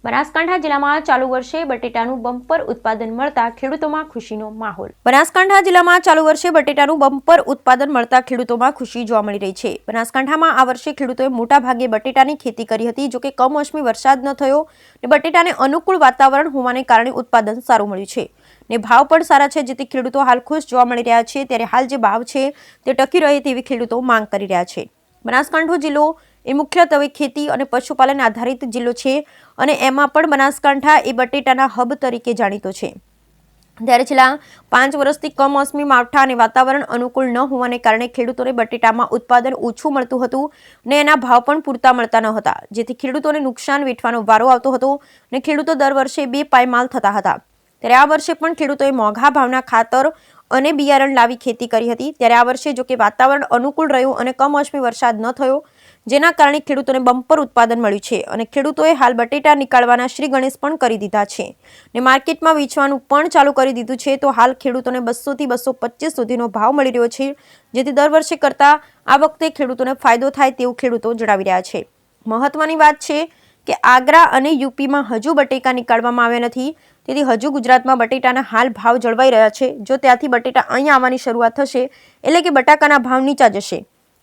બનાસકાંઠા જિલ્લામાં ચાલુ વર્ષે બટેટાનું બમ્પર ઉત્પાદન મળતા ખેડૂતોમાં ખુશીનો માહોલ। બનાસકાંઠા જિલ્લામાં ચાલુ વર્ષે બટેટાનું બમ્પર ઉત્પાદન મળતા ખેડૂતોમાં ખુશી જોવા મળી રહી છે। બનાસકાંઠામાં આ વર્ષે ખેડૂતોએ મોટા ભાગે બટેટાની ખેતી કરી હતી, જો કે કમોસમી વરસાદ ન થયો અને બટેટાને અનુકૂળ વાતાવરણ હોવાને કારણે ઉત્પાદન સારું મળ્યું છે ને ભાવ પણ સારા છે, જેથી ખેડૂતો હાલ ખુશ જોવા મળી રહ્યા છે। ત્યારે હાલ જે ભાવ છે તે ટકી રહે તેવી ખેડૂતો માંગ કરી રહ્યા છે। બનાસકાંઠા જિલ્લો એ મુખ્યત્વે ખેતી અને પશુપાલન આધારિત જિલ્લો છે અને એમાં પણ બનાસકાંઠા એ બટેટાના હબ તરીકે જાણીતો છે। ત્યારે છેલ્લા 5 વર્ષથી કમોસમી માવઠા અને વાતાવરણ અનુકૂળ ન હોવાને કારણે ખેડૂતોને બટેટામાં ઉત્પાદન ઓછું મળતું હતું અને એના ભાવ પણ પૂરતા મળતા ન હતા, જેથી ખેડૂતોને નુકસાન વેઠવાનો વારો આવતો હતો અને ખેડૂતો દર વર્ષે બેપાયમાલ થતા હતા। ત્યારે આ વર્ષે પણ ખેડૂતોએ મોંઘા ભાવના ખાતર અને બિયારણ લાવી ખેતી કરી હતી। ત્યારે આ વર્ષે જો કે વાતાવરણ અનુકૂળ રહ્યું અને કમોસમી વરસાદ ન થયો, જેના કારણે ખેડૂતોને બમ્પર ઉત્પાદન મળ્યું છે અને ખેડૂતોએ હાલ બટેટા નીકાળવાના શ્રી ગણેશ પણ કરી દીધા છે અને માર્કેટમાં વેચવાનું પણ ચાલુ કરી દીધું છે। તો હાલ ખેડૂતોને 200 થી 225 સુધીનો ભાવ મળી રહ્યો છે, જેથી દર વર્ષે કરતાં આ વખતે ખેડૂતોને ફાયદો થાય તેવું ખેડૂતો જણાવી રહ્યા છે। મહત્વની વાત છે કે આગ્રા અને યુપીમાં હજુ બટેકા નીકાળવામાં આવ્યા નથી, તેથી હજુ ગુજરાતમાં બટેટાના હાલ ભાવ જળવાઈ રહ્યા છે। જો ત્યાંથી બટેટા અહીં આવવાની શરૂઆત થશે એટલે કે બટાકાના ભાવ નીચા જશે,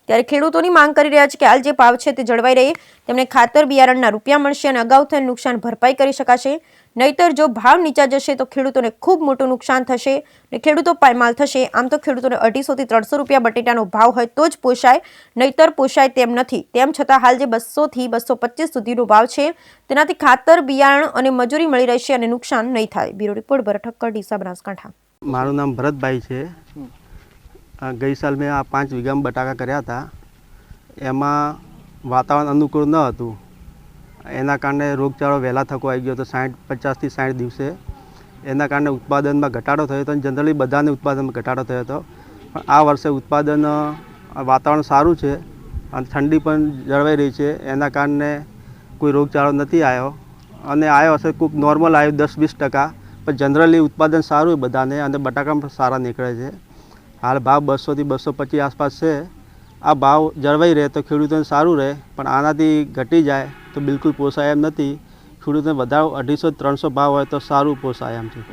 ત્યારે ખેડૂતોની માંગ કરી રહ્યા છે કે હાલ જે ભાવ છે તે જળવાઈ રહે, તેમને ખાતર બિયારણના રૂપિયા મળશે અને અગાઉ થયેલ નુકસાન ભરપાઈ કરી શકાશે। નહીતર જો ભાવ નીચા જશે તો ખેડૂતોને ખૂબ મોટું નુકસાન થશે અને ખેડૂતો પાયમાલ થશે। આમ તો ખેડૂતોને 250 થી 300 રૂપિયા બટેટાનો ભાવ હોય તો જ પોષાય, નહીતર પોષાય તેમ નથી। તેમ છતાં હાલ જે 200 થી 225 સુધીનો ભાવ છે તેનાથી ખાતર બિયારણ અને મજૂરી મળી રહેશે અને નુકસાન નહીં થાય। બ્યુરો રિપોર્ટ ભરત ઠક્કર, ડીસા, બનાસકાંઠા। મારું નામ ભરતભાઈ છે। ગઈ સાલ મેં આ 5 વીઘામાં બટાકા કર્યા હતા, એમાં વાતાવરણ અનુકૂળ ન હતું, એના કારણે રોગચાળો વહેલા થકો આવી ગયો હતો 50 થી 60 દિવસે। એના કારણે ઉત્પાદનમાં ઘટાડો થયો હતો અને જનરલી બધાને ઉત્પાદનમાં ઘટાડો થયો હતો। પણ આ વર્ષે ઉત્પાદન વાતાવરણ સારું છે અને ઠંડી પણ જળવાઈ રહી છે, એના કારણે કોઈ રોગચાળો નથી આવ્યો અને આવ્યો હશે કોઈક નોર્મલ આવ્યો 10-20%, પણ જનરલી ઉત્પાદન સારું બધાને અને બટાકા પણ સારા નીકળે છે। હાલ ભાવ 200 થી 225 આસપાસ છે। આ ભાવ જળવાઈ રહે તો ખેડૂતોને સારું રહે, પણ આનાથી ઘટી જાય તો બિલકુલ પોસાય એમ નથી। ખેડૂતોને વધારે 250-300 ભાવ હોય તો સારું પોસાય એમ છે।